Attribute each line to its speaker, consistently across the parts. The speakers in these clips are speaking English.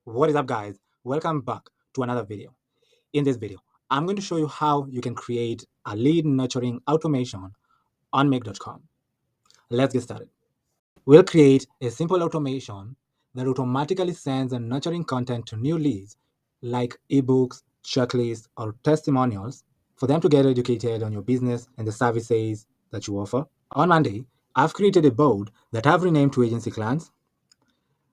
Speaker 1: What is up, guys? Welcome back to another video. In this video, I'm going to show you how you can create a lead nurturing automation on make.com. Let's get started. We'll create a simple automation that automatically sends a nurturing content to new leads like ebooks, checklists, or testimonials for them to get educated on your business and the services that you offer. On Monday, I've created a board that I've renamed to agency clients.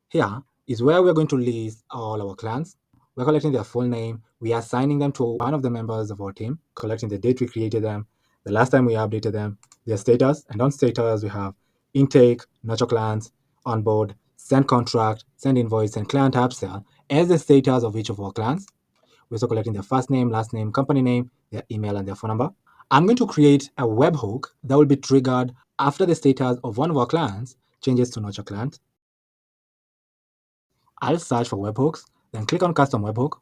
Speaker 1: Here is where we're going to list all our clients. We're collecting their full name. We are assigning them to one of the members of our team, collecting the date we created them, the last time we updated them, their status, and on status we have intake, nurture clients, onboard, send contract, send invoice, and client upsell as the status of each of our clients. We're also collecting their first name, last name, company name, their email, and their phone number. I'm going to create a webhook that will be triggered after the status of one of our clients changes to nurture client. I'll search for webhooks, then click on custom webhook.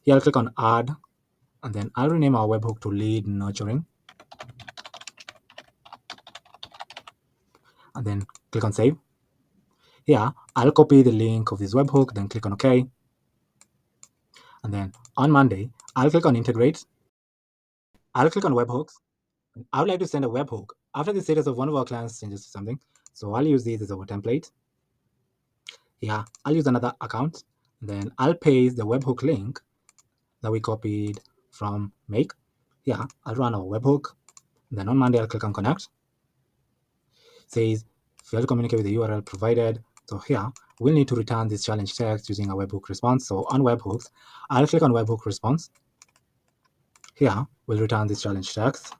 Speaker 1: Here I'll click on add, and then I'll rename our webhook to lead nurturing. And then click on save. Here I'll copy the link of this webhook, then click on OK. And then on Monday, I'll click on integrate. I'll click on webhooks. I would like to send a webhook after the status of one of our clients changes to something. So I'll use this as our template. Here I'll use another account. Then I'll paste the webhook link that we copied from make. Here I'll run our webhook. Then on Monday, I'll click on connect. It says fail to communicate with the URL provided. So here we'll need to return this challenge text using a webhook response. So on webhooks, I'll click on webhook response. Here we'll return this challenge text.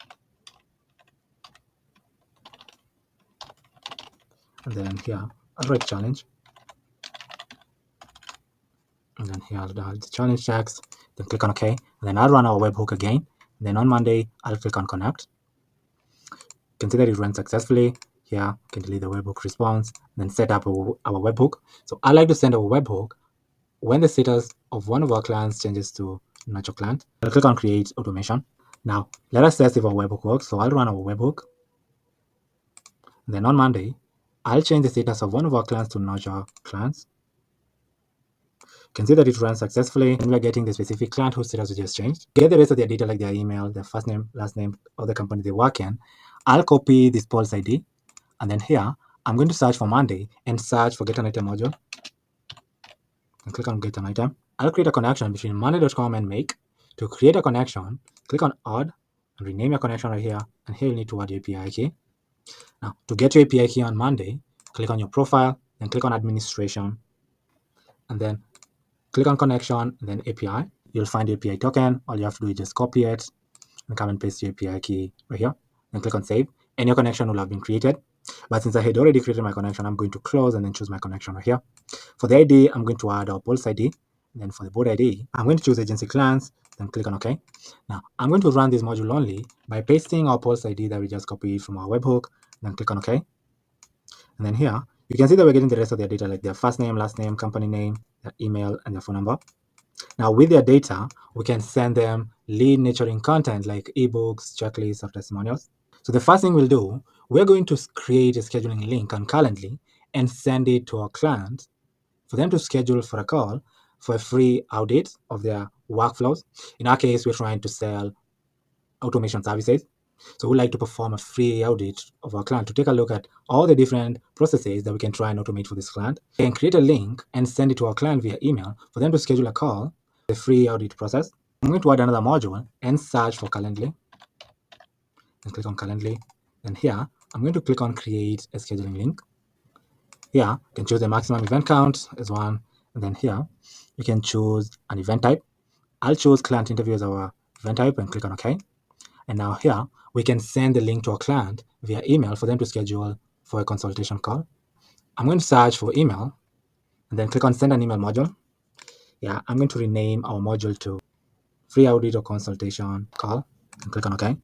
Speaker 1: And then here I'll write challenge. And then here I'll add the challenge text. Then click on OK. And then I'll run our webhook again. And then on Monday, I'll click on connect. You can see that it ran successfully. Here, you can delete the webhook response, then set up our webhook. So I like to send our webhook when the status of one of our clients changes to nurture client. I'll click on create automation. Now, let us test if our webhook works. So I'll run our webhook. Then on Monday, I'll change the status of one of our clients to nurture clients. You can see that it runs successfully, and we're getting the specific client whose status we just changed. Get the rest of their data like their email, their first name, last name, or the company they work in. I'll copy this pulse ID. And then here, I'm going to search for Monday and search for get an item module. And click on get an item. I'll create a connection between monday.com and make. To create a connection, click on add and rename your connection right here. And here you need to add your API key. Now, to get your API key on Monday, click on your profile, then click on administration. And then click on connection, and then API. You'll find the API token. All you have to do is just copy it and come and paste your API key right here. Then click on save, and your connection will have been created. But since I had already created my connection, I'm going to close and then choose my connection right here. For the ID, I'm going to add our pulse ID. And then for the board ID, I'm going to choose agency clients, then click on OK. Now, I'm going to run this module only by pasting our pulse ID that we just copied from our webhook, then click on OK. And then here, you can see that we're getting the rest of their data, like their first name, last name, company name, their email, and their phone number. Now, with their data, we can send them lead nurturing content like ebooks, checklists, or testimonials. So the first thing we'll do, we're going to create a scheduling link on Calendly and send it to our client for them to schedule for a call for a free audit of their workflows. In our case, we're trying to sell automation services. So we'd like to perform a free audit of our client to take a look at all the different processes that we can try and automate for this client. We can create a link and send it to our client via email for them to schedule a call, the free audit process. I'm going to add another module and search for Calendly. And click on Calendly. And here, I'm going to click on create a scheduling link. Here, you can choose the maximum event count as one. And then here, you can choose an event type. I'll choose client interview as our event type and click on OK. And now here, we can send the link to our client via email for them to schedule for a consultation call. I'm going to search for email and then click on send an email module. Yeah, I'm going to rename our module to free audit or consultation call and click on OK.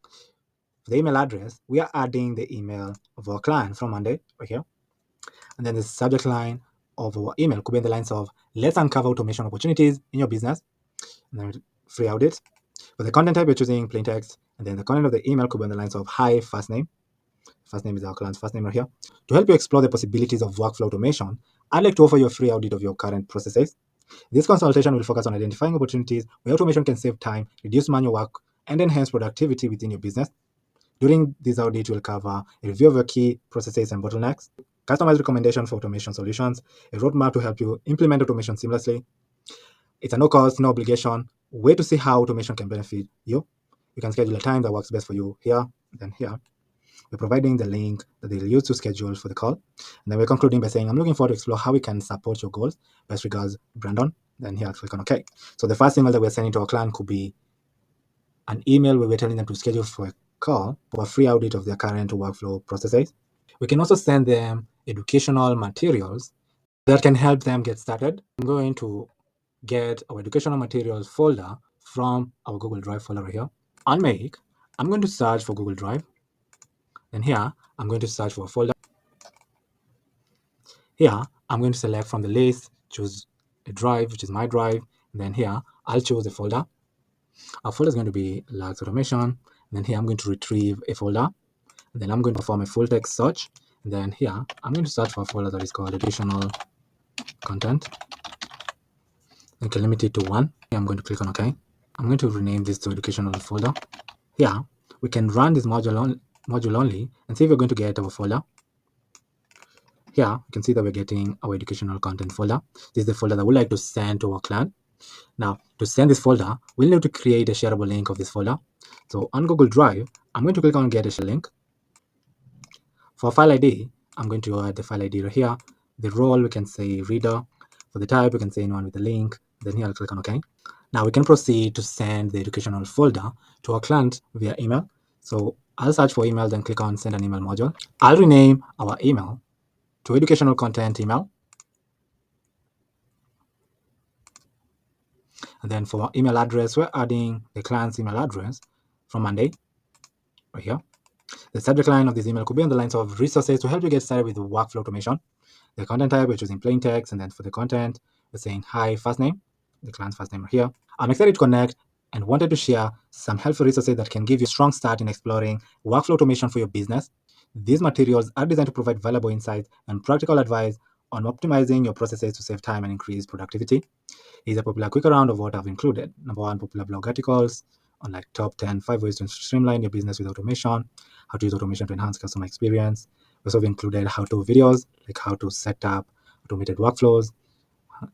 Speaker 1: For the email address, we are adding the email of our client from Monday right here. And then the subject line of our email could be in the lines of let's uncover automation opportunities in your business. And then free audit. For the content type, we're choosing plain text. And then the content of the email could be in the lines of hi, first name first name is our client's first name right here. To help you explore the possibilities of workflow automation, I'd like to offer you a free audit of your current processes. This consultation will focus on identifying opportunities where automation can save time, reduce manual work, and enhance productivity within your business. During this audit, we'll cover a review of your key processes and bottlenecks, customized recommendation for automation solutions, a roadmap to help you implement automation seamlessly. It's a no cost, no obligation way to see how automation can benefit you. You can schedule a time that works best for you here, then here. We're providing the link that they'll use to schedule for the call. And then we're concluding by saying, I'm looking forward to explore how we can support your goals. Best regards, Brandon. Then here, click on OK. So the first email that we're sending to our client could be an email where we're telling them to schedule for a call for a free audit of their current workflow processes. We can also send them educational materials that can help them get started. I'm going to get our educational materials folder from our Google Drive folder right here. On Make, I'm going to search for Google Drive. Then here, I'm going to search for a folder. Here, I'm going to select from the list, choose a drive, which is my drive. And then here, I'll choose a folder. Our folder is going to be Lags Automation. And then here, I'm going to retrieve a folder. And then I'm going to perform a full text search. And then here, I'm going to search for a folder that is called Educational Content. I can limit it to 1. Here, I'm going to click on OK. I'm going to rename this to Educational folder. Here, we can run this module only and see if we're going to get our folder. Here, you can see that we're getting our educational content folder. This is the folder that we like to send to our client. Now, to send this folder, we'll need to create a shareable link of this folder. So on Google Drive, I'm going to click on Get a Share Link. For file ID, I'm going to add the file ID right here. The role, we can say reader. For the type, we can say anyone with the link. Then here, I'll click on OK. Now, we can proceed to send the educational folder to our client via email. So I'll search for email, then click on Send an Email module. I'll rename our email to Educational Content Email. And then for email address, we're adding the client's email address from Monday, right here. The subject line of this email could be on the lines of resources to help you get started with workflow automation. The content type, we're choosing plain text. And then for the content, we're saying hi, first name, the client's first name right here. I'm excited to connect and wanted to share some helpful resources that can give you a strong start in exploring workflow automation for your business. These materials are designed to provide valuable insights and practical advice on optimizing your processes to save time and increase productivity. Here's a popular quick round of what I've included. Number 1, popular blog articles on like top 10 5 ways to streamline your business with automation, how to use automation to enhance customer experience. We also included how-to videos, like how to set up automated workflows,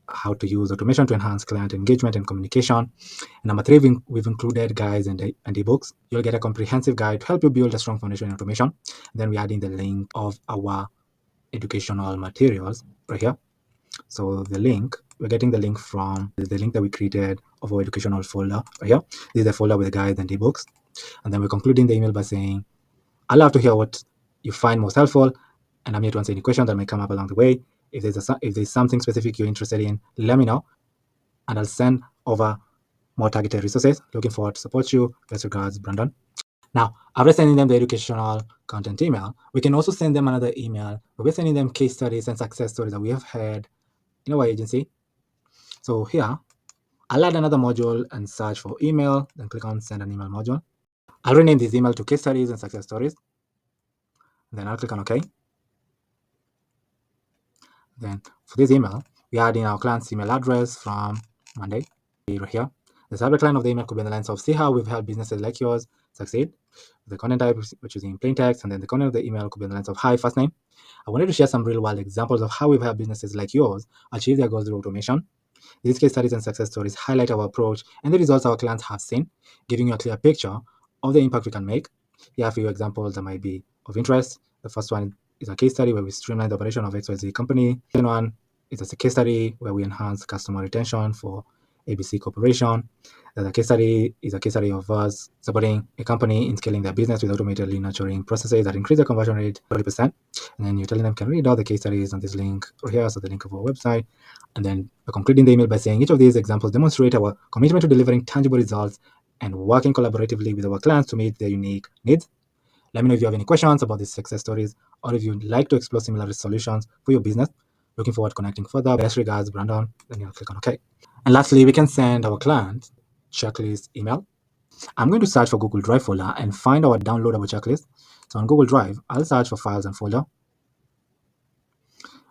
Speaker 1: how to use automation to enhance client engagement and communication. And number 3, we've included guides and ebooks. You'll get a comprehensive guide to help you build a strong foundation in automation. And then we're adding the link of our educational materials right here. So the link, we're getting the link from the link that we created of our educational folder right here. This is the folder with the guides and ebooks. And then we're concluding the email by saying, I'd love to hear what you find most helpful, and I'm here to answer any questions that may come up along the way. If there's something specific you're interested in, let me know, and I'll send over more targeted resources. Looking forward to support you. Best regards, Brandon. Now, after sending them the educational content email, we can also send them another email where we're sending them case studies and success stories that we have had in our agency. So here, I'll add another module and search for email, then click on Send an Email module. I'll rename this email to Case Studies and Success Stories. Then I'll click on OK. Then for this email, we add in our client's email address from Monday right here. The subject line of the email could be in the lines of see how we've helped businesses like yours succeed. The content type, which is in plain text, and then the content of the email could be in the lines of hi, first name. I wanted to share some real world examples of how we've helped businesses like yours achieve their goals through automation. These case studies and success stories highlight our approach and the results our clients have seen, giving you a clear picture of the impact we can make. Here are a few examples that might be of interest. The first one is a case study where we streamline the operation of XYZ company. The second one is a case study where we enhance customer retention for ABC Corporation. The case study is a case study of us supporting a company in scaling their business with automated lead nurturing processes that increase the conversion rate 30%. And then you're telling them can read all the case studies on this link or here, so the link of our website. And then we're concluding the email by saying each of these examples demonstrate our commitment to delivering tangible results and working collaboratively with our clients to meet their unique needs. Let me know if you have any questions about these success stories or if you'd like to explore similar solutions for your business. Looking forward to connecting further. Best regards, Brandon. Then you'll click on OK. And lastly, we can send our client checklist email. I'm going to search for Google Drive folder and find our downloadable checklist. So on Google Drive, I'll search for files and folder.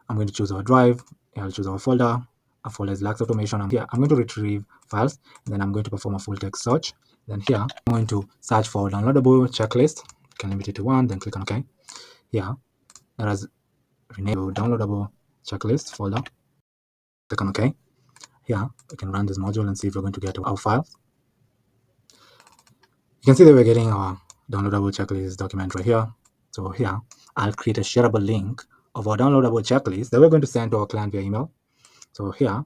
Speaker 1: I'm going to choose our drive. I'll choose our folder. Our folder is Lax Automation. And here, I'm going to retrieve files. And then I'm going to perform a full text search. Then here, I'm going to search for downloadable checklist. You can limit it to 1, then click on OK. Here, let us rename to downloadable checklist folder. Click on OK. Here, we can run this module and see if we're going to get our files. You can see that we're getting our downloadable checklist document right here. So here, I'll create a shareable link of our downloadable checklist that we're going to send to our client via email. So here,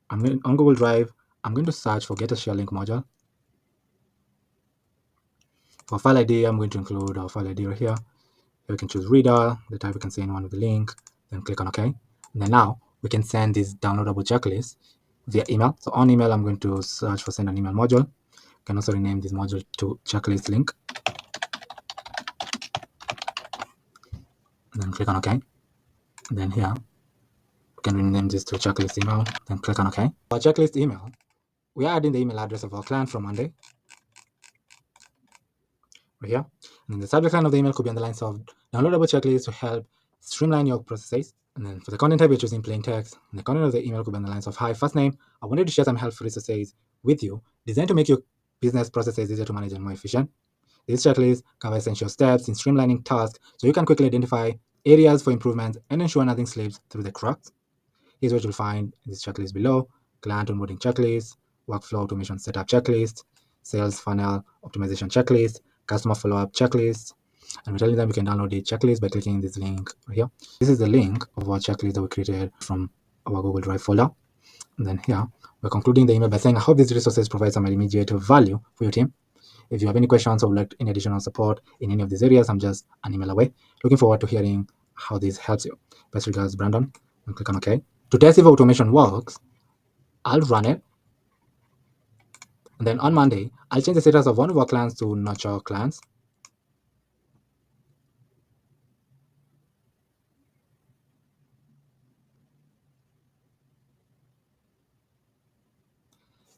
Speaker 1: on Google Drive, I'm going to search for get a share link module. For file ID, I'm going to include our file ID right here. Here we can choose reader, the type we can send one with the link, then click on OK. And then now we can send this downloadable checklist via email. So on email, I'm going to search for send an email module. You can also rename this module to checklist link. And then click on OK. And then here, we can rename this to checklist email, then click on OK. For checklist email, we are adding the email address of our client from Monday. Right here. And then the subject line of the email could be on the lines of downloadable checklist to help streamline your processes. And then for the content type, we're choosing plain text. And the content of the email could be on the lines of hi, first name. I wanted to share some helpful resources with you, designed to make your business processes easier to manage and more efficient. This checklist covers essential steps in streamlining tasks so you can quickly identify areas for improvement and ensure nothing slips through the cracks. Here's what you'll find in this checklist below: client onboarding checklist, workflow automation setup checklist, sales funnel optimization checklist, customer follow-up checklist. And we're telling them you can download the checklist by clicking this link right here. This is the link of our checklist that we created from our Google Drive folder. And then here, we're concluding the email by saying, I hope these resources provide some immediate value for your team. If you have any questions or would like any additional support in any of these areas, I'm just an email away. Looking forward to hearing how this helps you. Best regards, Brandon. And click on OK. To test if automation works, I'll run it. And then on Monday, I'll change the status of one of our clients to nurture clients.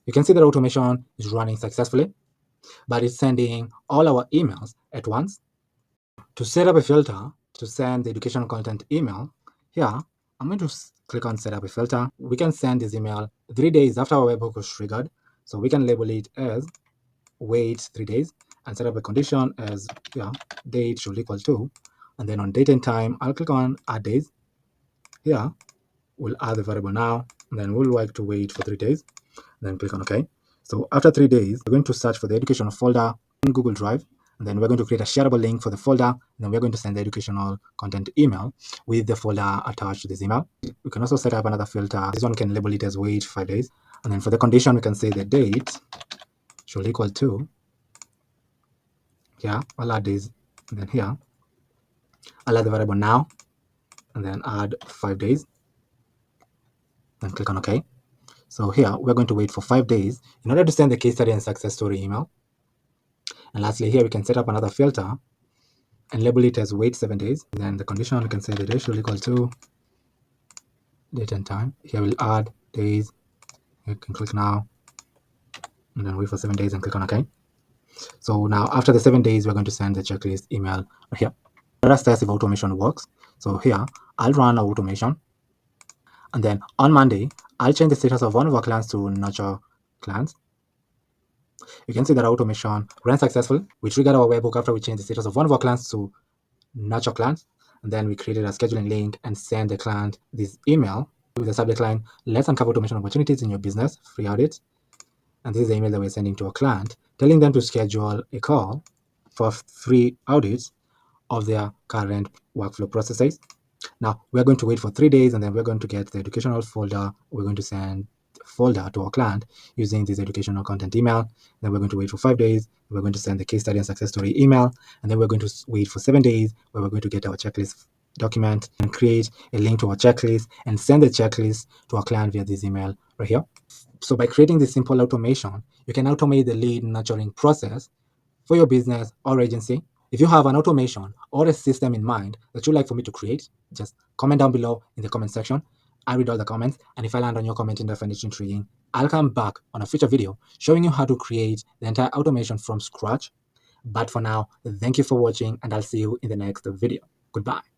Speaker 1: You can see that automation is running successfully, but it's sending all our emails at once. To set up a filter to send the educational content email, here, I'm going to click on set up a filter. We can send this email 3 days after our webhook was triggered. So we can label it as wait 3 days and set up a condition as date should equal to. And then on date and time, I'll click on add days. Here, we'll add the variable now, and then we'll like to wait for 3 days, then click on OK. So after 3 days, we're going to search for the educational folder in Google Drive, and then we're going to create a shareable link for the folder, and then we're going to send the educational content email with the folder attached to this email. We can also set up another filter. This one can label it as wait 5 days. And then for the condition, we can say the date should equal to, I'll add this, and then here, I'll add the variable now, and then add 5 days, then click on OK. So here, we're going to wait for 5 days in order to send the case study and success story email. And lastly, here we can set up another filter and label it as wait 7 days. And then the condition, we can say the date should equal to date and time. Here we'll add days. You can click now, and then wait for 7 days and click on OK. So now after the 7 days, we're going to send the checklist email right here. Let us test if automation works. So here, I'll run our automation. And then on Monday, I'll change the status of one of our clients to nurture clients. You can see that our automation ran successful. We triggered our webhook after we changed the status of one of our clients to nurture clients. And then we created a scheduling link and sent the client this email with the subject line, let's uncover automation opportunities in your business, free audit. And this is the email that we're sending to our client, telling them to schedule a call for free audits of their current workflow processes. Now, we're going to wait for 3 days, and then we're going to get the educational folder. We're going to send the folder to our client using this educational content email. Then we're going to wait for 5 days. We're going to send the case study and success story email. And then we're going to wait for 7 days, where we're going to get our checklist document and create a link to our checklist and send the checklist to our client via this email right here. So by creating this simple automation, you can automate the lead nurturing process for your business or agency. If you have an automation or a system in mind that you'd like for me to create, just comment down below in the comment section. I read all the comments, and if I land on your comment and I find it intriguing, I'll come back on a future video showing you how to create the entire automation from scratch. But for now, thank you for watching, and I'll see you in the next video. Goodbye.